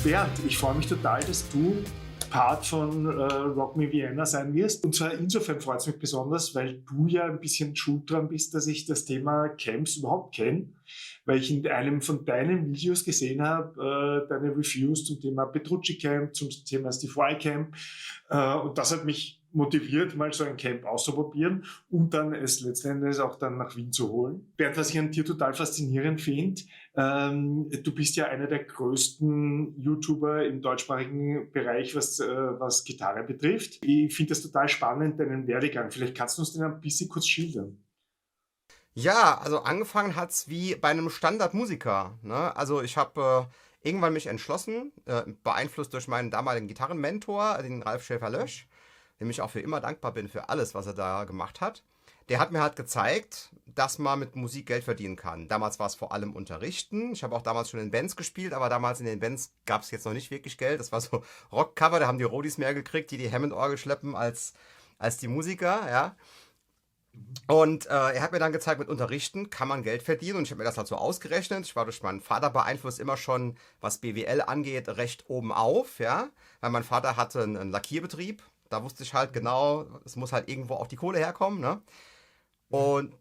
Bernd, ich freue mich total, dass du Part von Rock Me Vienna sein wirst. Und zwar insofern freut es mich besonders, weil du ja ein bisschen schuld dran bist, dass ich das Thema Camps überhaupt kenne. Weil ich in einem von deinen Videos gesehen habe, deine Reviews zum Thema Petrucci Camp, zum Thema Steve Vai Camp. Und das hat mich motiviert, mal so ein Camp auszuprobieren und dann es letztendlich auch dann nach Wien zu holen. Bernd, was ich an dir total faszinierend finde, du bist ja einer der größten YouTuber im deutschsprachigen Bereich, was Gitarre betrifft. Ich finde das total spannend, deinen Werdegang. Vielleicht kannst du uns den ein bisschen kurz schildern. Ja, also angefangen hat's wie bei einem Standardmusiker, ne? Also ich habe irgendwann mich entschlossen, beeinflusst durch meinen damaligen Gitarrenmentor, den Ralf Schäfer-Lösch, dem ich auch für immer dankbar bin für alles, was er da gemacht hat. Der hat mir halt gezeigt, dass man mit Musik Geld verdienen kann. Damals war es vor allem Unterrichten. Ich habe auch damals schon in Bands gespielt, aber damals in den Bands gab es jetzt noch nicht wirklich Geld. Das war so Rockcover, da haben die Roadies mehr gekriegt, die Hammond-Orgel schleppen als die Musiker, ja. Und er hat mir dann gezeigt, mit Unterrichten kann man Geld verdienen. Und ich habe mir das halt so ausgerechnet. Ich war durch meinen Vater beeinflusst immer schon, was BWL angeht, recht oben auf, ja. Weil mein Vater hatte einen Lackierbetrieb. Da wusste ich halt genau, es muss halt irgendwo auch die Kohle herkommen, ne? Und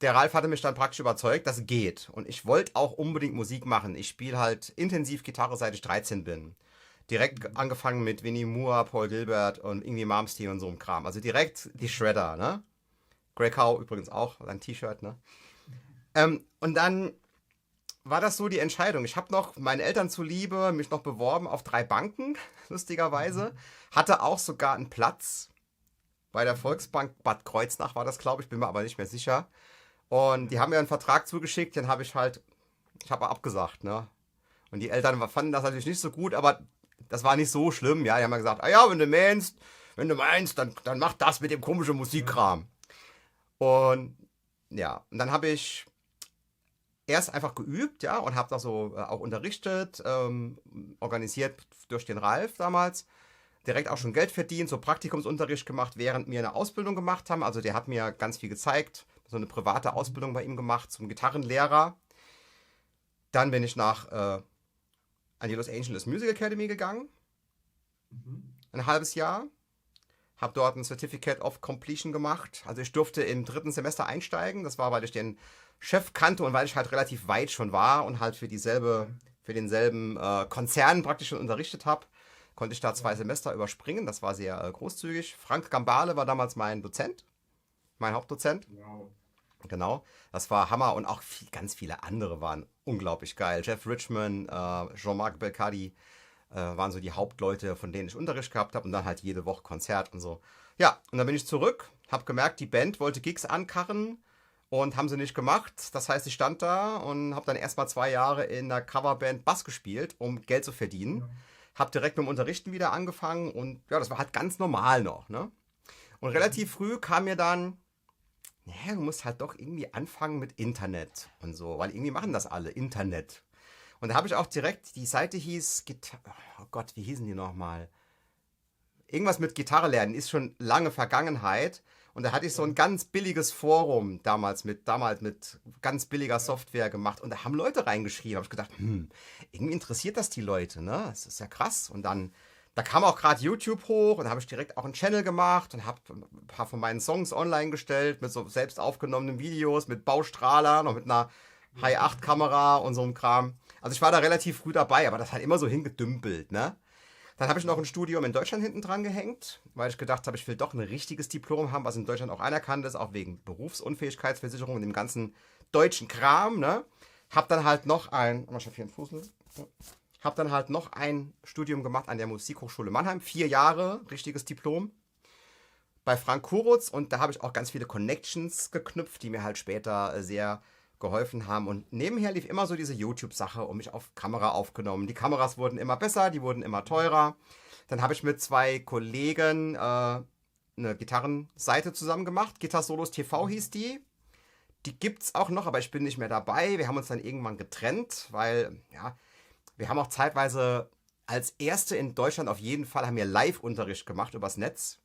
der Ralf hatte mich dann praktisch überzeugt, das geht. Und ich wollte auch unbedingt Musik machen. Ich spiele halt intensiv Gitarre, seit ich 13 bin. Direkt angefangen mit Vinnie Moore, Paul Gilbert und irgendwie Malmsteen und so einem Kram. Also direkt die Shredder, ne? Grey Cow übrigens auch, ein T-Shirt, ne? Und dann war das so die Entscheidung. Ich habe noch meinen Eltern zuliebe mich noch beworben auf 3 Banken, lustigerweise. Hatte auch sogar einen Platz bei der Volksbank Bad Kreuznach war das, glaube ich, bin mir aber nicht mehr sicher. Und die haben mir einen Vertrag zugeschickt, den ich habe abgesagt, ne? Und die Eltern fanden das natürlich nicht so gut, aber das war nicht so schlimm, ja. Die haben mir gesagt, ah ja, wenn du meinst, dann mach das mit dem komischen Musikkram. Und ja, und dann habe ich erst einfach geübt, ja, und habe da so auch unterrichtet, organisiert durch den Ralf damals. Direkt auch schon Geld verdient, so Praktikumsunterricht gemacht, während wir eine Ausbildung gemacht haben. Also der hat mir ganz viel gezeigt, so eine private Ausbildung bei ihm gemacht zum Gitarrenlehrer. Dann bin ich an die Los Angeles Music Academy gegangen, ein halbes Jahr. Habe dort ein Certificate of Completion gemacht. Also ich durfte im 3. Semester einsteigen. Das war, weil ich den Chef kannte und weil ich halt relativ weit schon war und halt für denselben Konzern praktisch schon unterrichtet habe, konnte ich da 2 Semester überspringen. Das war sehr großzügig. Frank Gambale war damals mein Dozent, mein Hauptdozent. Wow. Genau, das war Hammer und auch ganz viele andere waren unglaublich geil. Jeff Richman, Jean-Marc Belcadi waren so die Hauptleute, von denen ich Unterricht gehabt habe und dann halt jede Woche Konzert und so. Ja, und dann bin ich zurück, habe gemerkt, die Band wollte Gigs ankarren und haben sie nicht gemacht. Das heißt, ich stand da und habe dann erstmal 2 Jahre in einer Coverband Bass gespielt, um Geld zu verdienen. Ja. Habe direkt mit dem Unterrichten wieder angefangen und ja, das war halt ganz normal noch, ne? Und relativ früh kam mir dann, naja, du musst halt doch irgendwie anfangen mit Internet und so, weil irgendwie machen das alle, Internet. Und da habe ich auch direkt, die Seite hieß, oh Gott, wie hießen die nochmal? Irgendwas mit Gitarre lernen, ist schon lange Vergangenheit. Und da hatte ich so ein ganz billiges Forum damals mit ganz billiger Software gemacht. Und da haben Leute reingeschrieben. Da habe ich gedacht, irgendwie interessiert das die Leute, ne? Das ist ja krass. Und dann, da kam auch gerade YouTube hoch und da habe ich direkt auch einen Channel gemacht und habe ein paar von meinen Songs online gestellt mit so selbst aufgenommenen Videos, mit Baustrahler, noch mit einer High-8-Kamera und so einem Kram. Also ich war da relativ früh dabei, aber das hat immer so hingedümpelt, ne? Dann habe ich noch ein Studium in Deutschland hinten dran gehängt, weil ich gedacht habe, ich will doch ein richtiges Diplom haben, was in Deutschland auch anerkannt ist, auch wegen Berufsunfähigkeitsversicherung und dem ganzen deutschen Kram, ne? Hab dann halt noch ein Studium gemacht an der Musikhochschule Mannheim, 4 Jahre, richtiges Diplom, bei Frank Kurutz und da habe ich auch ganz viele Connections geknüpft, die mir halt später sehr geholfen haben und nebenher lief immer so diese YouTube-Sache und mich auf Kamera aufgenommen. Die Kameras wurden immer besser, die wurden immer teurer. Dann habe ich mit 2 Kollegen eine Gitarrenseite zusammen gemacht. Guitar Solos TV hieß die. Die gibt's auch noch, aber ich bin nicht mehr dabei. Wir haben uns dann irgendwann getrennt, weil, ja, wir haben auch zeitweise als Erste in Deutschland auf jeden Fall haben wir Live-Unterricht gemacht übers Netz.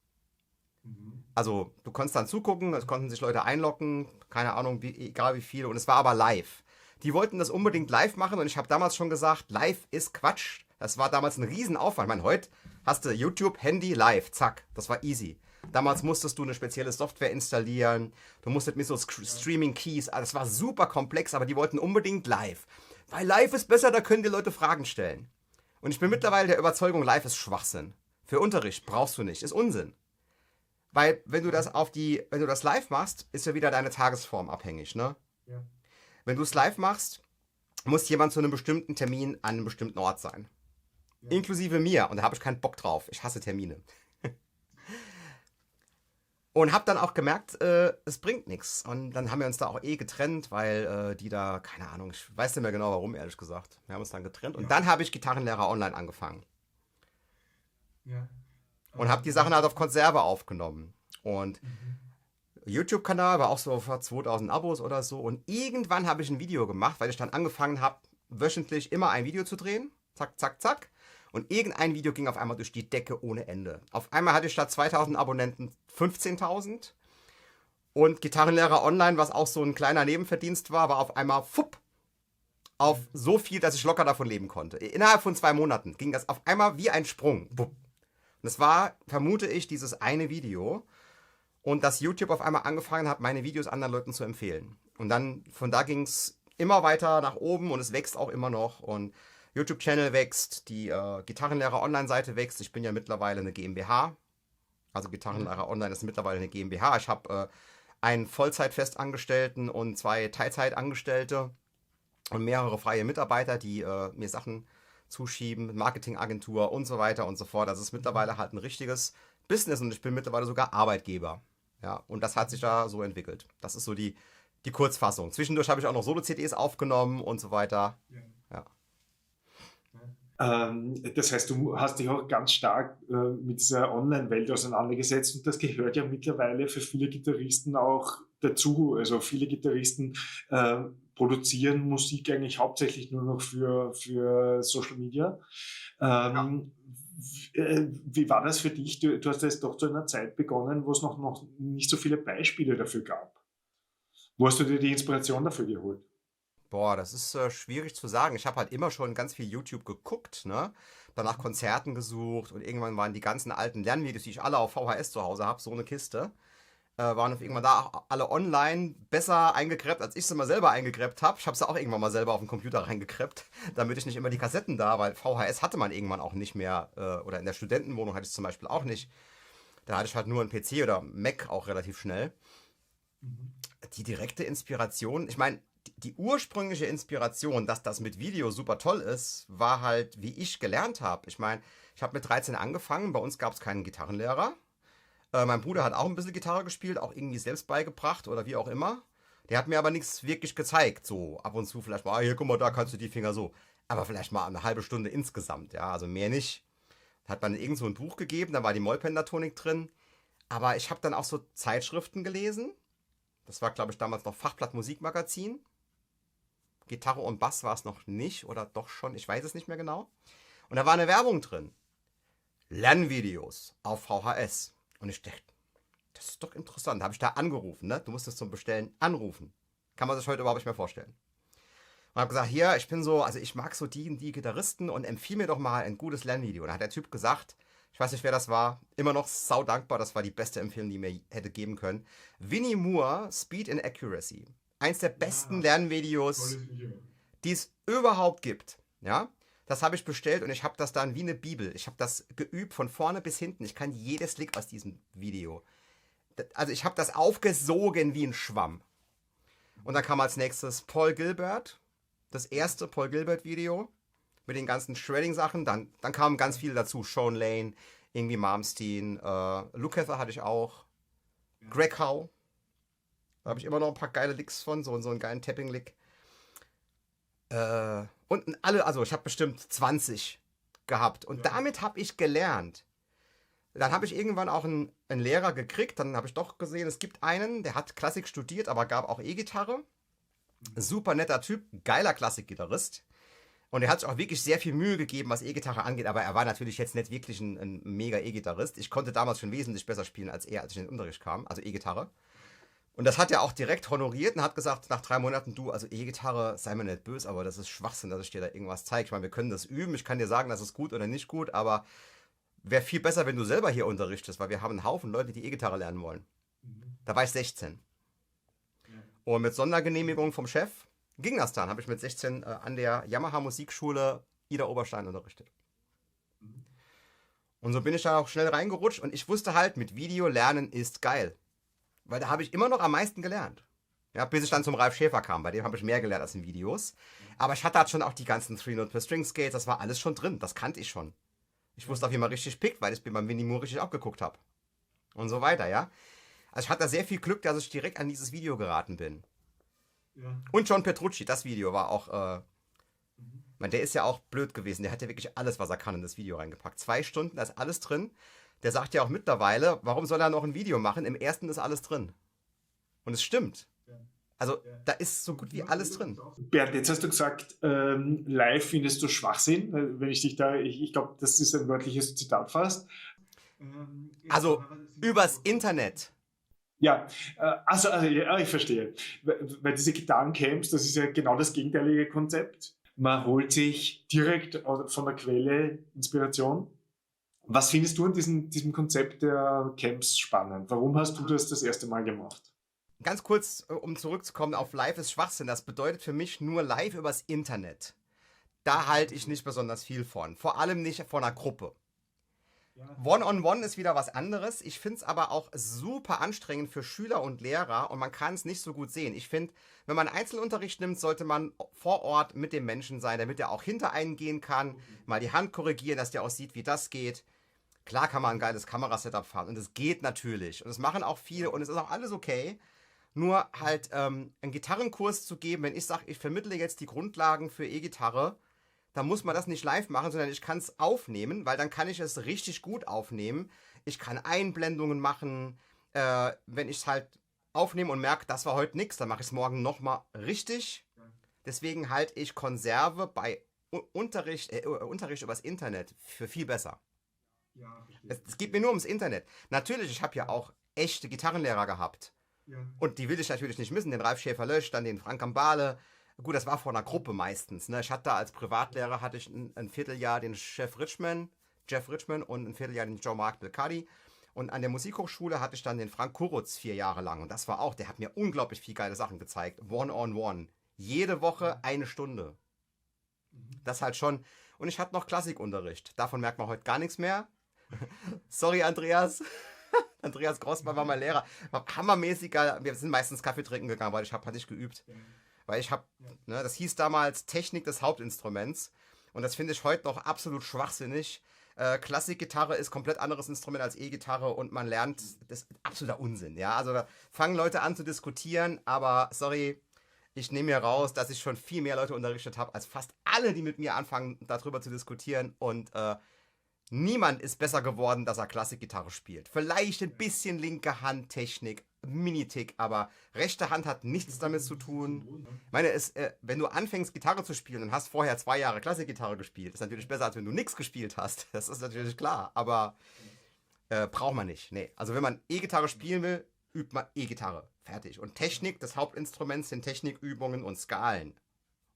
Also du konntest dann zugucken, es konnten sich Leute einloggen, keine Ahnung, egal wie viele, und es war aber live. Die wollten das unbedingt live machen und ich habe damals schon gesagt, live ist Quatsch. Das war damals ein Riesenaufwand. Ich meine, heute hast du YouTube, Handy, live, zack, das war easy. Damals musstest du eine spezielle Software installieren, du musstest mit so Streaming-Keys, das war super komplex, aber die wollten unbedingt live. Weil live ist besser, da können die Leute Fragen stellen. Und ich bin mittlerweile der Überzeugung, live ist Schwachsinn. Für Unterricht brauchst du nicht, ist Unsinn. Weil wenn du das live machst, ist ja wieder deine Tagesform abhängig, ne? Ja. Wenn du es live machst, muss jemand zu einem bestimmten Termin an einem bestimmten Ort sein. Ja. Inklusive mir. Und da habe ich keinen Bock drauf. Ich hasse Termine. Und habe dann auch gemerkt, es bringt nichts. Und dann haben wir uns da auch getrennt, weil die da, keine Ahnung, ich weiß nicht mehr genau warum, ehrlich gesagt. Wir haben uns dann getrennt. Und dann habe ich Gitarrenlehrer online angefangen. Ja. Und habe die Sachen halt auf Konserve aufgenommen. Und YouTube-Kanal war auch so vor 2000 Abos oder so. Und irgendwann habe ich ein Video gemacht, weil ich dann angefangen habe, wöchentlich immer ein Video zu drehen. Zack, zack, zack. Und irgendein Video ging auf einmal durch die Decke ohne Ende. Auf einmal hatte ich statt 2000 Abonnenten 15.000. Und Gitarrenlehrer online, was auch so ein kleiner Nebenverdienst war, war auf einmal auf so viel, dass ich locker davon leben konnte. Innerhalb von 2 Monaten ging das auf einmal wie ein Sprung. Und es war, vermute ich, dieses eine Video. Und dass YouTube auf einmal angefangen hat, meine Videos anderen Leuten zu empfehlen. Und dann, von da ging es immer weiter nach oben und es wächst auch immer noch. Und YouTube-Channel wächst, die Gitarrenlehrer-Online-Seite wächst. Ich bin ja mittlerweile eine GmbH. Also Gitarrenlehrer Online ist mittlerweile eine GmbH. Ich habe einen Vollzeitfestangestellten und 2 Teilzeitangestellte und mehrere freie Mitarbeiter, die mir Sachen zuschieben, Marketingagentur und so weiter und so fort. Das ist mittlerweile halt ein richtiges Business und ich bin mittlerweile sogar Arbeitgeber. Ja, und das hat sich da so entwickelt. Das ist so die Kurzfassung. Zwischendurch habe ich auch noch Solo-CDs aufgenommen und so weiter. Ja. Das heißt, du hast dich auch ganz stark mit dieser Online-Welt auseinandergesetzt und das gehört ja mittlerweile für viele Gitarristen auch dazu. Also viele Gitarristen produzieren Musik eigentlich hauptsächlich nur noch für Social Media. Wie war das für dich? Du hast jetzt doch zu einer Zeit begonnen, wo es noch nicht so viele Beispiele dafür gab. Wo hast du dir die Inspiration dafür geholt? Boah, das ist schwierig zu sagen. Ich habe halt immer schon ganz viel YouTube geguckt, ne? Dann nach Konzerten gesucht und irgendwann waren die ganzen alten Lernvideos, die ich alle auf VHS zu Hause habe, so eine Kiste, waren auf irgendwann da auch alle online besser eingegräbt, als ich sie mal selber eingegräbt habe. Ich habe sie auch irgendwann mal selber auf den Computer reingegräbt, damit ich nicht immer die Kassetten da, weil VHS hatte man irgendwann auch nicht mehr, oder in der Studentenwohnung hatte ich es zum Beispiel auch nicht. Da hatte ich halt nur einen PC oder Mac auch relativ schnell. Die direkte Inspiration, ich meine, die ursprüngliche Inspiration, dass das mit Video super toll ist, war halt, wie ich gelernt habe. Ich meine, ich habe mit 13 angefangen, bei uns gab es keinen Gitarrenlehrer. Mein Bruder hat auch ein bisschen Gitarre gespielt, auch irgendwie selbst beigebracht oder wie auch immer. Der hat mir aber nichts wirklich gezeigt, so ab und zu vielleicht mal, hier guck mal, da kannst du die Finger so. Aber vielleicht mal eine halbe Stunde insgesamt, ja, also mehr nicht. Da hat man irgend so ein Buch gegeben, da war die Mollpentatonik drin. Aber ich habe dann auch so Zeitschriften gelesen. Das war, glaube ich, damals noch Fachblatt Musikmagazin. Gitarre und Bass war es noch nicht oder doch schon, ich weiß es nicht mehr genau. Und da war eine Werbung drin. Lernvideos auf VHS. Und ich dachte, das ist doch interessant. Da habe ich da angerufen, ne? Du musst es zum Bestellen anrufen. Kann man sich heute überhaupt nicht mehr vorstellen. Und habe gesagt, hier, ich mag so die Gitarristen und empfiehl mir doch mal ein gutes Lernvideo. Und da hat der Typ gesagt, ich weiß nicht, wer das war, immer noch sau dankbar, das war die beste Empfehlung, die mir hätte geben können. Winnie Moore, Speed and Accuracy. Eins der besten Lernvideos, die es überhaupt gibt. Ja? Das habe ich bestellt und ich habe das dann wie eine Bibel. Ich habe das geübt von vorne bis hinten. Ich kann jedes Lick aus diesem Video. Also ich habe das aufgesogen wie ein Schwamm. Und dann kam als nächstes Paul Gilbert. Das erste Paul Gilbert Video. Mit den ganzen Shredding-Sachen. Dann kamen ganz viele dazu. Sean Lane, irgendwie Malmsteen. Lukather hatte ich auch. Greg Howe. Da habe ich immer noch ein paar geile Licks von. So einen geilen Tapping-Lick. Und alle, also ich habe bestimmt 20 gehabt. Und damit habe ich gelernt. Dann habe ich irgendwann auch einen Lehrer gekriegt. Dann habe ich doch gesehen, es gibt einen, der hat Klassik studiert, aber gab auch E-Gitarre. Super netter Typ, geiler Klassikgitarrist. Und er hat sich auch wirklich sehr viel Mühe gegeben, was E-Gitarre angeht. Aber er war natürlich jetzt nicht wirklich ein mega E-Gitarrist. Ich konnte damals schon wesentlich besser spielen als er, als ich in den Unterricht kam. Also E-Gitarre. Und das hat er auch direkt honoriert und hat gesagt, nach 3 Monaten, du, also E-Gitarre, sei mir nicht böse, aber das ist Schwachsinn, dass ich dir da irgendwas zeige. Ich meine, wir können das üben, ich kann dir sagen, das ist gut oder nicht gut, aber wäre viel besser, wenn du selber hier unterrichtest, weil wir haben einen Haufen Leute, die E-Gitarre lernen wollen. Da war ich 16. Und mit Sondergenehmigung vom Chef ging das dann. Habe ich mit 16 an der Yamaha Musikschule Ida Oberstein unterrichtet. Und so bin ich da auch schnell reingerutscht und ich wusste halt, mit Video lernen ist geil. Weil da habe ich immer noch am meisten gelernt. Ja, bis ich dann zum Ralf Schäfer kam. Bei dem habe ich mehr gelernt als in Videos. Aber ich hatte halt schon auch die ganzen 3-Note per String Scales. Das war alles schon drin. Das kannte ich schon. Ich wusste auch, wie man richtig pickt, weil ich es mir beim Winnie Moore richtig abgeguckt habe. Und so weiter, ja. Also ich hatte da sehr viel Glück, dass ich direkt an dieses Video geraten bin. Ja. Und John Petrucci, das Video war auch... der ist ja auch blöd gewesen. Der hat ja wirklich alles, was er kann, in das Video reingepackt. 2 Stunden, da ist alles drin. Der sagt ja auch mittlerweile, warum soll er noch ein Video machen? Im ersten ist alles drin. Und es stimmt. Also da ist so gut wie alles drin. Bernd, jetzt hast du gesagt, live findest du Schwachsinn. Wenn ich dich da, ich glaube, das ist ein wörtliches Zitat fast. Also übers Internet. Ja, ja, ich verstehe. Weil diese Gitarrencamps, das ist ja genau das gegenteilige Konzept. Man holt sich direkt von der Quelle Inspiration. Was findest du an diesem Konzept der Camps spannend? Warum hast du das erste Mal gemacht? Ganz kurz, um zurückzukommen auf Live ist Schwachsinn. Das bedeutet für mich nur live übers Internet. Da halte ich nicht besonders viel von. Vor allem nicht von einer Gruppe. One-on-one ist wieder was anderes. Ich finde es aber auch super anstrengend für Schüler und Lehrer und man kann es nicht so gut sehen. Ich finde, wenn man Einzelunterricht nimmt, sollte man vor Ort mit dem Menschen sein, damit er auch hinter einen gehen kann, mal die Hand korrigieren, dass der auch sieht, wie das geht. Klar kann man ein geiles Kamerasetup fahren und es geht natürlich und es machen auch viele und es ist auch alles okay. Nur halt einen Gitarrenkurs zu geben, wenn ich sage, ich vermittle jetzt die Grundlagen für E-Gitarre, dann muss man das nicht live machen, sondern ich kann es aufnehmen, weil dann kann ich es richtig gut aufnehmen. Ich kann Einblendungen machen, wenn ich es halt aufnehme und merke, das war heute nichts, dann mache ich es morgen nochmal richtig. Deswegen halte ich Konserve bei Unterricht übers Internet für viel besser. Es geht mir nur ums Internet. Natürlich, ich habe ja auch echte Gitarrenlehrer gehabt. Und die will ich natürlich nicht missen. Den Ralf Schäfer-Lösch, dann den Frank Gambale. Gut, das war vor einer Gruppe meistens. Ne? Ich hatte da als Privatlehrer hatte ich ein Vierteljahr den Jeff Richman und ein Vierteljahr den Jean-Marc Belcardi. Und an der Musikhochschule hatte ich dann den Frank Kurutz 4 Jahre lang. Und das war auch, der hat mir unglaublich viel geile Sachen gezeigt. One-on-one. Jede Woche 1 Stunde. Das halt schon. Und ich hatte noch Klassikunterricht. Davon merkt man heute gar nichts mehr. Sorry, Andreas. Andreas Grossmann war mein Lehrer. Hammermäßiger. Wir sind meistens Kaffee trinken gegangen, weil hatte ich geübt. Weil ich habe, das hieß damals Technik des Hauptinstruments. Und das finde ich heute noch absolut schwachsinnig. Klassikgitarre ist komplett anderes Instrument als E-Gitarre und man lernt, das ist absoluter Unsinn. Ja? Also da fangen Leute an zu diskutieren, aber sorry, ich nehme mir raus, dass ich schon viel mehr Leute unterrichtet habe, als fast alle, die mit mir anfangen, darüber zu diskutieren. Und niemand ist besser geworden, dass er Klassikgitarre spielt. Vielleicht ein bisschen linke Handtechnik, Minitick, aber rechte Hand hat nichts damit zu tun. Ich meine, wenn du anfängst, Gitarre zu spielen und hast vorher 2 Jahre Klassikgitarre gespielt, ist natürlich besser, als wenn du nichts gespielt hast. Das ist natürlich klar, aber braucht man nicht. Nee. Also wenn man E-Gitarre spielen will, übt man E-Gitarre. Fertig. Und Technik des Hauptinstruments sind Technikübungen und Skalen.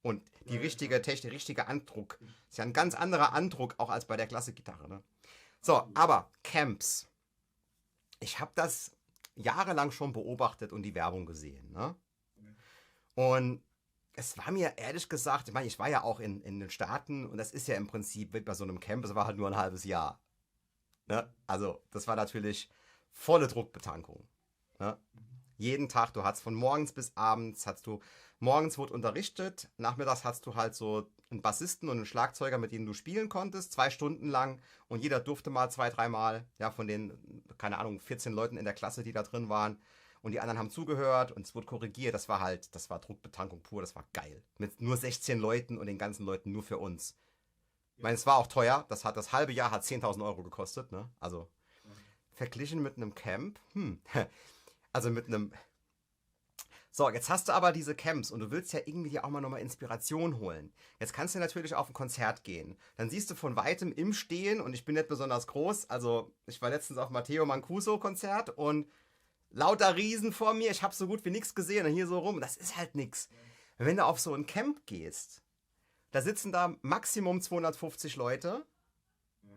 Und die richtige Andruck. Ist ja ein ganz anderer Andruck auch als bei der Klassikgitarre. Ne? So, aber Camps. Ich habe das jahrelang schon beobachtet und die Werbung gesehen. Ne? Und es war mir ehrlich gesagt, ich meine, ich war ja auch in den Staaten und das ist ja im Prinzip wie bei so einem Camp, es war halt nur ein halbes Jahr. Ne? Also, das war natürlich volle Druckbetankung. Ne? Jeden Tag, du hast von morgens bis abends, morgens wurde unterrichtet, nachmittags hast du halt so einen Bassisten und einen Schlagzeuger, mit denen du spielen konntest, 2 Stunden lang und jeder durfte mal 2, 3 Mal, ja, von den, keine Ahnung, 14 Leuten in der Klasse, die da drin waren und die anderen haben zugehört und es wurde korrigiert, das war Druckbetankung pur, das war geil. Mit nur 16 Leuten und den ganzen Leuten nur für uns. Ich meine, es war auch teuer, das halbe Jahr hat 10.000 Euro gekostet, ne, also verglichen mit einem Camp, also mit einem... So, jetzt hast du aber diese Camps und du willst ja irgendwie dir auch mal nochmal Inspiration holen. Jetzt kannst du natürlich auf ein Konzert gehen. Dann siehst du von Weitem im Stehen, und ich bin nicht besonders groß, also ich war letztens auf Matteo Mancuso Konzert und lauter Riesen vor mir, ich habe so gut wie nichts gesehen und hier so rum, das ist halt nix. Wenn du auf so ein Camp gehst, da sitzen da Maximum 250 Leute,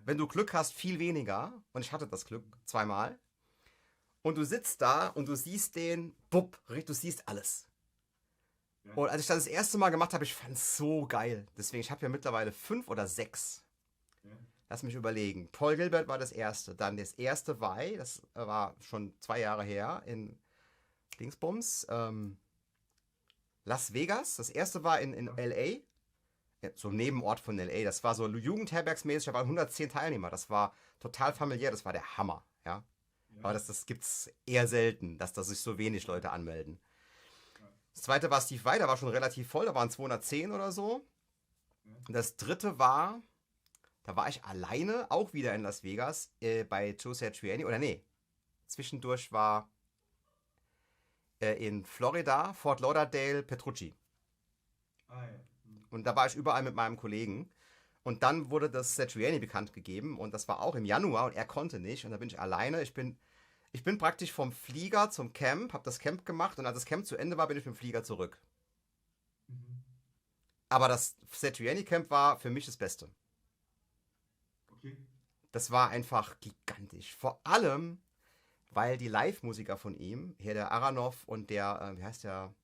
wenn du Glück hast, viel weniger, und ich hatte das Glück, zweimal, und du sitzt da und du siehst du siehst alles. Und als ich das erste Mal gemacht habe, ich fand es so geil. Deswegen, ich habe ja mittlerweile 5 oder 6. Lass mich überlegen. Paul Gilbert war das erste. Dann das erste Vai, das war schon 2 Jahre her, in Dingsbums, Las Vegas. Das erste war in L.A., so ein Nebenort von L.A. Das war so jugendherbergsmäßig, da waren 110 Teilnehmer. Das war total familiär, das war der Hammer, ja. Aber das gibt's eher selten, dass da sich so wenig Leute anmelden. Das zweite war Steve Vai, da war schon relativ voll, da waren 210 oder so. Und das dritte war, da war ich alleine, auch wieder in Las Vegas, bei Joe Satriani, oder nee, zwischendurch war in Florida, Fort Lauderdale, Petrucci. Und da war ich überall mit meinem Kollegen. Und dann wurde das Satriani bekannt gegeben und das war auch im Januar und er konnte nicht und da bin ich alleine. Ich bin praktisch vom Flieger zum Camp, habe das Camp gemacht und als das Camp zu Ende war, bin ich mit dem Flieger zurück. Aber das Satriani Camp war für mich das Beste. Okay. Das war einfach gigantisch. Vor allem, weil die Live-Musiker von ihm, hier der Aranov und der, wie heißt der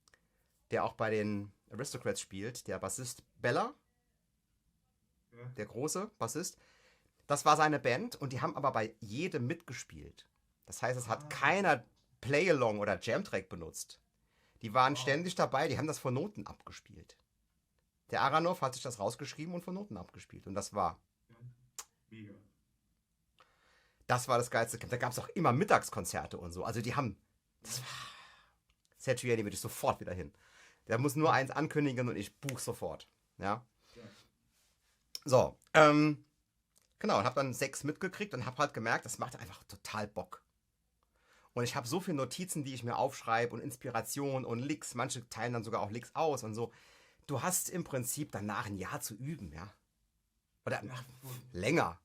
auch bei den Aristocrats spielt, der Bassist Bella, der große Bassist, das war seine Band und die haben aber bei jedem mitgespielt. Das heißt, es hat keiner Play-Along oder Jam-Track benutzt. Die waren ständig dabei, die haben das von Noten abgespielt. Der Aranov hat sich das rausgeschrieben und von Noten abgespielt. Und das war... Mega. Das war das geilste Camp. Da gab es auch immer Mittagskonzerte und so. Also die haben... Das war... Satriani würde ich sofort wieder hin. Der muss nur eins ankündigen und ich buche sofort. Ja. So, genau, und habe dann 6 mitgekriegt und habe halt gemerkt, das macht einfach total Bock. Und ich habe so viele Notizen, die ich mir aufschreibe und Inspiration und Licks, manche teilen dann sogar auch Licks aus und so. Du hast im Prinzip danach ein Jahr zu üben, ja. Oder länger.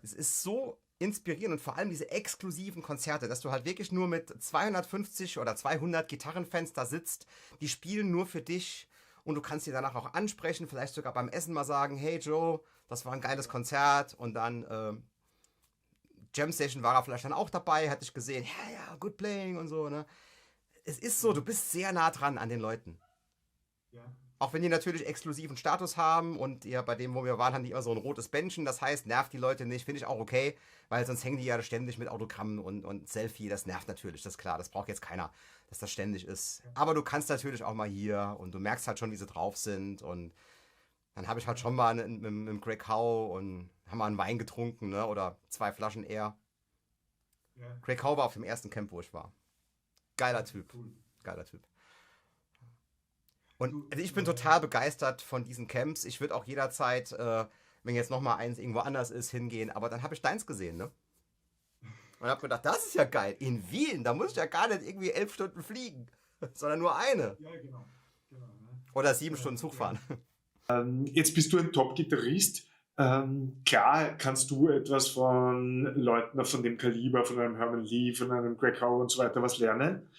Es ist so inspirierend und vor allem diese exklusiven Konzerte, dass du halt wirklich nur mit 250 oder 200 Gitarrenfans da sitzt, die spielen nur für dich. Und du kannst sie danach auch ansprechen, vielleicht sogar beim Essen mal sagen, hey Joe, das war ein geiles Konzert. Und dann Jam Session war er vielleicht dann auch dabei, hatte ich gesehen, ja, good playing und so. Ne? Es ist so, du bist sehr nah dran an den Leuten. Ja. Auch wenn die natürlich exklusiven Status haben und ja, bei dem, wo wir waren, haben die immer so ein rotes Bändchen. Das heißt, nervt die Leute nicht, finde ich auch okay, weil sonst hängen die ja ständig mit Autogrammen und Selfie. Das nervt natürlich, das ist klar, das braucht jetzt keiner, dass das ständig ist. Aber du kannst natürlich auch mal hier und du merkst halt schon, wie sie drauf sind. Und dann habe ich halt schon mal mit Greg Howe und haben mal einen Wein getrunken, ne? Oder 2 Flaschen eher. Ja. Greg Howe war auf dem ersten Camp, wo ich war. Geiler Typ. Cool. Geiler Typ. Und also ich bin total begeistert von diesen Camps. Ich würde auch jederzeit, wenn jetzt nochmal eins irgendwo anders ist, hingehen. Aber dann habe ich deins gesehen, ne? Und habe gedacht, das ist ja geil. In Wien, da muss ich ja gar nicht irgendwie 11 Stunden fliegen, sondern nur eine. Ja, genau. Ne? Oder 7 Stunden Zug fahren. Jetzt bist du ein Top-Gitarrist. Klar kannst du etwas von Leuten von dem Kaliber, von einem Herman Lee, von einem Greg Howe und so weiter was lernen.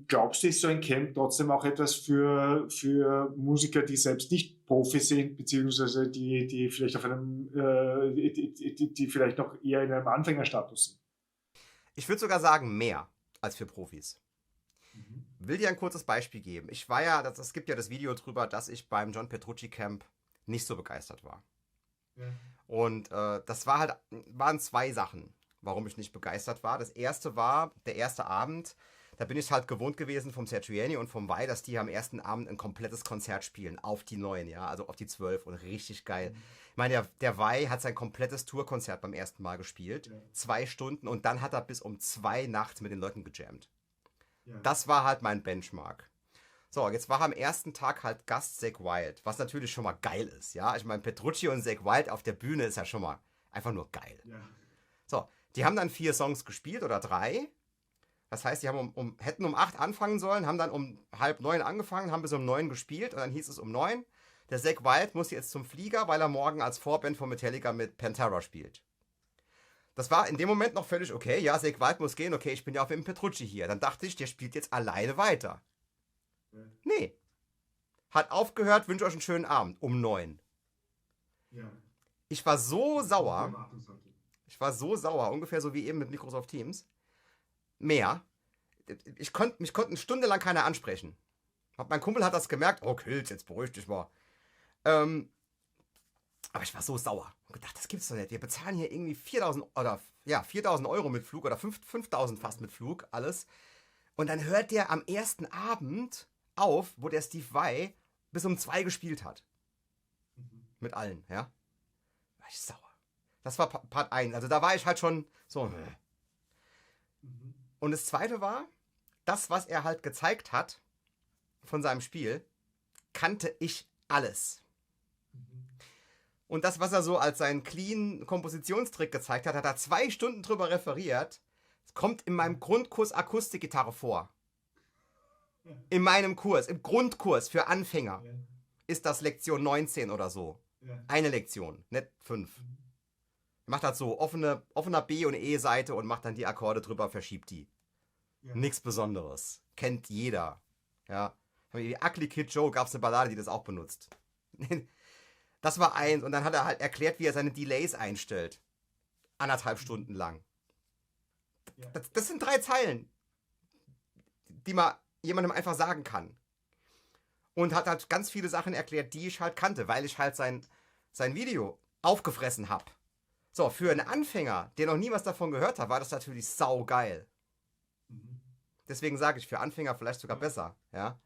Glaubst du, ist so ein Camp trotzdem auch etwas für Musiker, die selbst nicht Profi sind, beziehungsweise die vielleicht auf einem, die vielleicht noch eher in einem Anfängerstatus sind? Ich würde sogar sagen, mehr als für Profis. Will dir ein kurzes Beispiel geben. Ich war ja, es gibt ja das Video drüber, dass ich beim John Petrucci Camp nicht so begeistert war. Ja. Und das waren 2 Sachen, warum ich nicht begeistert war. Das erste war, der erste Abend, da bin ich halt gewohnt gewesen vom Satriani und vom Vai, dass die am ersten Abend ein komplettes Konzert spielen, auf die 9, ja, also auf die 12 und richtig geil. Ich meine, der Vai hat sein komplettes Tourkonzert beim ersten Mal gespielt, 2 Stunden und dann hat er bis um 2 nachts mit den Leuten gejammt. Ja. Das war halt mein Benchmark. So, jetzt war am ersten Tag halt Gast Zakk Wylde, was natürlich schon mal geil ist, ja. Ich meine, Petrucci und Zakk Wylde auf der Bühne ist ja schon mal einfach nur geil. Ja. So, die haben dann 4 Songs gespielt oder 3. Das heißt, die haben hätten um 8 anfangen sollen, haben dann um 8:30 angefangen, haben bis um 9 gespielt und dann hieß es um 9, der Zakk Wylde muss jetzt zum Flieger, weil er morgen als Vorband von Metallica mit Pantera spielt. Das war in dem Moment noch völlig okay. Ja, Zach White muss gehen. Okay, ich bin ja auf dem Petrucci hier. Dann dachte ich, der spielt jetzt alleine weiter. Ja. Nee. Hat aufgehört, wünsche euch einen schönen Abend. Um 9. Ja. Ich war so Die sauer. Erwartungshaltung. Ich war so sauer. Ungefähr so wie eben mit Microsoft Teams. Mehr. Mich konnte eine Stunde lang keiner ansprechen. Mein Kumpel hat das gemerkt. Oh, Kills, jetzt beruhig dich mal. Aber ich war so sauer und gedacht, das gibt's doch nicht. Wir bezahlen hier irgendwie 4.000 oder ja, 4.000 Euro mit Flug oder 5.000 fast mit Flug, alles. Und dann hört der am ersten Abend auf, wo der Steve Vai bis um 2 gespielt hat. Mhm. Mit allen, ja. War ich sauer. Das war Part 1. Also da war ich halt schon so. Mhm. Und das zweite war, das, was er halt gezeigt hat von seinem Spiel, kannte ich alles. Mhm. Und das, was er so als seinen clean Kompositionstrick gezeigt hat, hat er 2 Stunden drüber referiert. Es kommt in meinem Grundkurs Akustikgitarre vor. In meinem Kurs, im Grundkurs für Anfänger Ja. ist das Lektion 19 oder so. Ja. Eine Lektion, nicht 5. Macht das so, offener B- und E-Seite und macht dann die Akkorde drüber, verschiebt die. Ja. Nichts Besonderes. Kennt jeder. Ja. Wie Ugly Kid Joe gab es eine Ballade, die das auch benutzt. Das war eins. Und dann hat er halt erklärt, wie er seine Delays einstellt. 1,5 Stunden lang. Ja. Das sind 3 Zeilen, die man jemandem einfach sagen kann. Und hat halt ganz viele Sachen erklärt, die ich halt kannte, weil ich halt sein Video aufgefressen habe. So, für einen Anfänger, der noch nie was davon gehört hat, war das natürlich saugeil. Mhm. Deswegen sage ich, für Anfänger vielleicht sogar besser. Ja.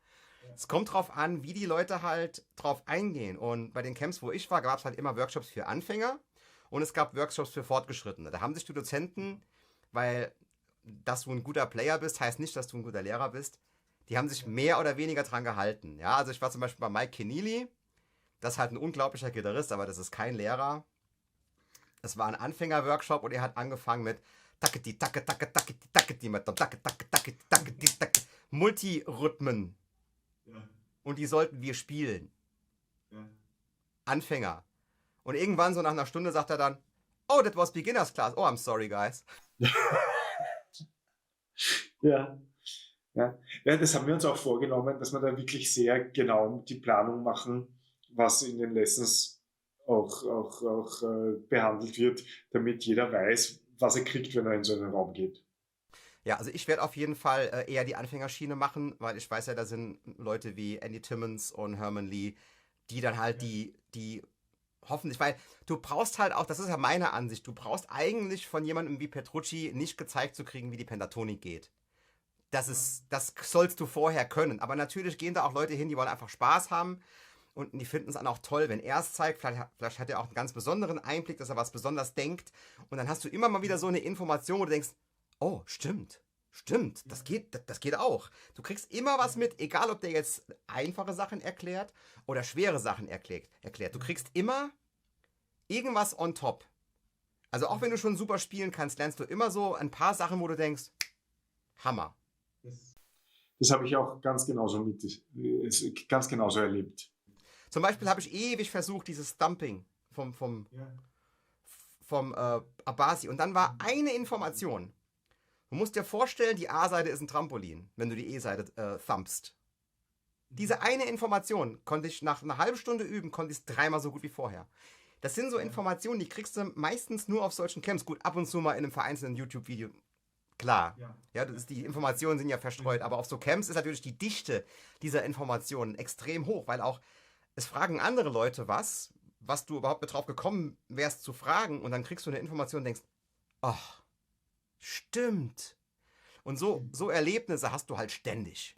Es kommt drauf an, wie die Leute halt drauf eingehen. Und bei den Camps, wo ich war, gab es halt immer Workshops für Anfänger und es gab Workshops für Fortgeschrittene. Da haben sich die Dozenten, weil dass du ein guter Player bist, heißt nicht, dass du ein guter Lehrer bist, die haben sich mehr oder weniger dran gehalten. Ja, also ich war zum Beispiel bei Mike Keneally, das ist halt ein unglaublicher Gitarrist, aber das ist kein Lehrer. Es war ein Anfänger-Workshop und er hat angefangen mit Multirhythmen. Ja. Und die sollten wir spielen. Ja. Anfänger. Und irgendwann, so nach einer Stunde, sagt er dann, oh, that was beginner's class. Oh, I'm sorry, guys. Ja. Ja. Ja, das haben wir uns auch vorgenommen, dass wir da wirklich sehr genau die Planung machen, was in den Lessons auch behandelt wird, damit jeder weiß, was er kriegt, wenn er in so einen Raum geht. Ja, also ich werde auf jeden Fall eher die Anfängerschiene machen, weil ich weiß ja, da sind Leute wie Andy Timmons und Herman Lee, die dann halt die hoffentlich, weil du brauchst halt auch, das ist ja meine Ansicht, du brauchst eigentlich von jemandem wie Petrucci nicht gezeigt zu kriegen, wie die Pentatonik geht. Das sollst du vorher können. Aber natürlich gehen da auch Leute hin, die wollen einfach Spaß haben und die finden es dann auch toll, wenn er es zeigt. Vielleicht hat er auch einen ganz besonderen Einblick, dass er was besonders denkt. Und dann hast du immer mal wieder so eine Information, wo du denkst, oh, stimmt, das geht auch. Du kriegst immer was mit, egal ob der jetzt einfache Sachen erklärt oder schwere Sachen erklärt. Du kriegst immer irgendwas on top. Also auch wenn du schon super spielen kannst, lernst du immer so ein paar Sachen, wo du denkst, Hammer. Das habe ich auch ganz genauso ganz genauso erlebt. Zum Beispiel habe ich ewig versucht, dieses Stumping vom Abasi. Und dann war eine Information. Du musst dir vorstellen, die A-Seite ist ein Trampolin, wenn du die E-Seite thumpst. Diese eine Information konnte ich nach einer halben Stunde üben, konnte ich es 3-mal so gut wie vorher. Das sind so Informationen, die kriegst du meistens nur auf solchen Camps. Gut, ab und zu mal in einem vereinzelten YouTube-Video. Klar. Ja, die Informationen sind ja verstreut, aber auf so Camps ist natürlich die Dichte dieser Informationen extrem hoch, weil auch es fragen andere Leute was du überhaupt mit drauf gekommen wärst zu fragen und dann kriegst du eine Information und denkst, ach, stimmt. Und so Erlebnisse hast du halt ständig.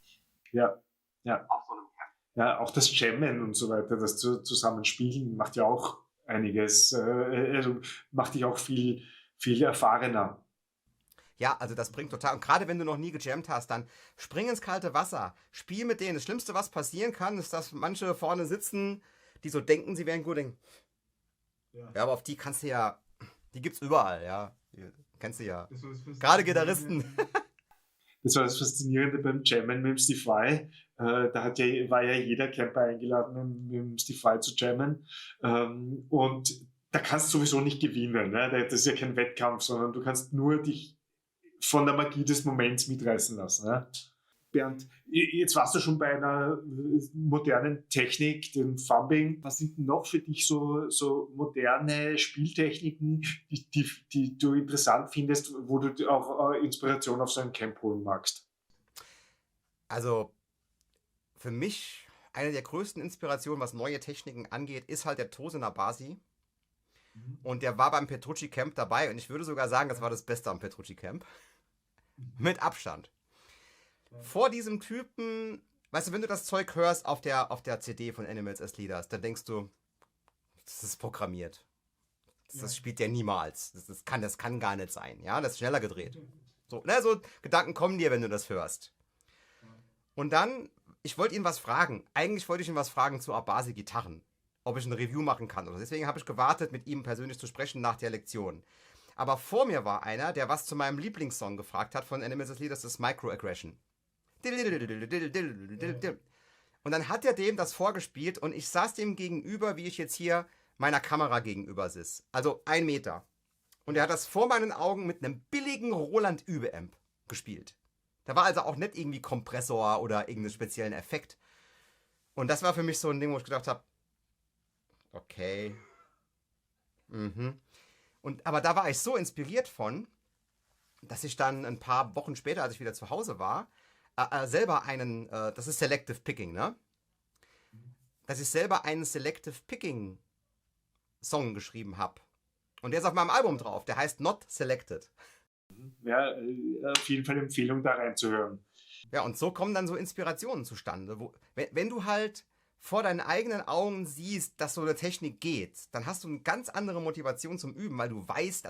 Ja. Ja, auch das Jammen und so weiter, das Zusammenspielen macht ja auch einiges, also macht dich auch viel erfahrener. Ja, also das bringt total. Und gerade wenn du noch nie gejammt hast, dann spring ins kalte Wasser. Spiel mit denen. Das Schlimmste, was passieren kann, ist, dass manche vorne sitzen, die so denken, sie wären gut. Ja, aber auf die kannst du ja, die gibt's überall, ja. Die kennst du ja. Gerade Gitarristen. Das war das Faszinierende beim Jammen mit dem Steve Vai. Da war ja jeder Camper eingeladen, mit dem Steve Vai zu jammen. Und da kannst du sowieso nicht gewinnen. Ne? Das ist ja kein Wettkampf, sondern du kannst nur dich von der Magie des Moments mitreißen lassen. Ne? Bernd, jetzt warst du schon bei einer modernen Technik, dem Thumbing. Was sind denn noch für dich so moderne Spieltechniken, die du interessant findest, wo du auch Inspiration auf so ein Camp holen magst? Also für mich eine der größten Inspirationen, was neue Techniken angeht, ist halt der Tosin Abasi. Und der war beim Petrucci Camp dabei und ich würde sogar sagen, das war das Beste am Petrucci Camp. Mit Abstand. Vor diesem Typen, weißt du, wenn du das Zeug hörst auf der CD von Animals as Leaders, dann denkst du, das ist programmiert. Das spielt der niemals. Das kann gar nicht sein. Ja, das ist schneller gedreht. So Gedanken kommen dir, wenn du das hörst. Und dann, ich wollte ihn was fragen. Eigentlich wollte ich ihn was fragen zu Abasi Gitarren. Ob ich ein Review machen kann. Oder deswegen habe ich gewartet, mit ihm persönlich zu sprechen nach der Lektion. Aber vor mir war einer, der was zu meinem Lieblingssong gefragt hat von Animals as Leaders, das ist Microaggression. Und dann hat er dem das vorgespielt und ich saß dem gegenüber, wie ich jetzt hier meiner Kamera gegenüber sitze. Also 1 Meter. Und er hat das vor meinen Augen mit einem billigen Roland Übe-Amp gespielt. Da war also auch nicht irgendwie Kompressor oder irgendeinen speziellen Effekt. Und das war für mich so ein Ding, wo ich gedacht habe, okay. Aber da war ich so inspiriert von, dass ich dann ein paar Wochen später, als ich wieder zu Hause war, selber das ist Selective Picking, ne? Dass ich selber einen Selective Picking Song geschrieben habe. Und der ist auf meinem Album drauf, der heißt Not Selected. Ja, auf jeden Fall Empfehlung, da reinzuhören. Ja, und so kommen dann so Inspirationen zustande. Wenn du halt vor deinen eigenen Augen siehst, dass so eine Technik geht, dann hast du eine ganz andere Motivation zum Üben, weil du weißt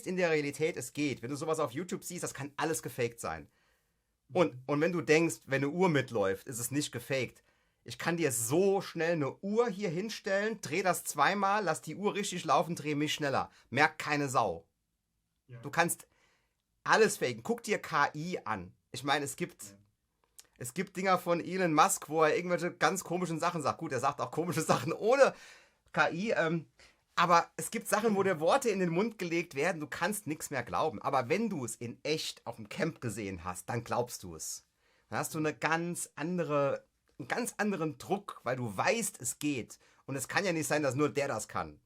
in der Realität, es geht. Wenn du sowas auf YouTube siehst, das kann alles gefaked sein. Und wenn du denkst, wenn eine Uhr mitläuft, ist es nicht gefaked. Ich kann dir so schnell eine Uhr hier hinstellen, dreh das 2-mal, lass die Uhr richtig laufen, dreh mich schneller. Merkt keine Sau. Ja. Du kannst alles faken. Guck dir KI an. Ich meine, es gibt Dinger von Elon Musk, wo er irgendwelche ganz komischen Sachen sagt. Gut, er sagt auch komische Sachen ohne KI, aber es gibt Sachen, wo dir Worte in den Mund gelegt werden, du kannst nichts mehr glauben. Aber wenn du es in echt auf dem Camp gesehen hast, dann glaubst du es. Dann hast du einen ganz anderen Druck, weil du weißt, es geht. Und es kann ja nicht sein, dass nur der das kann.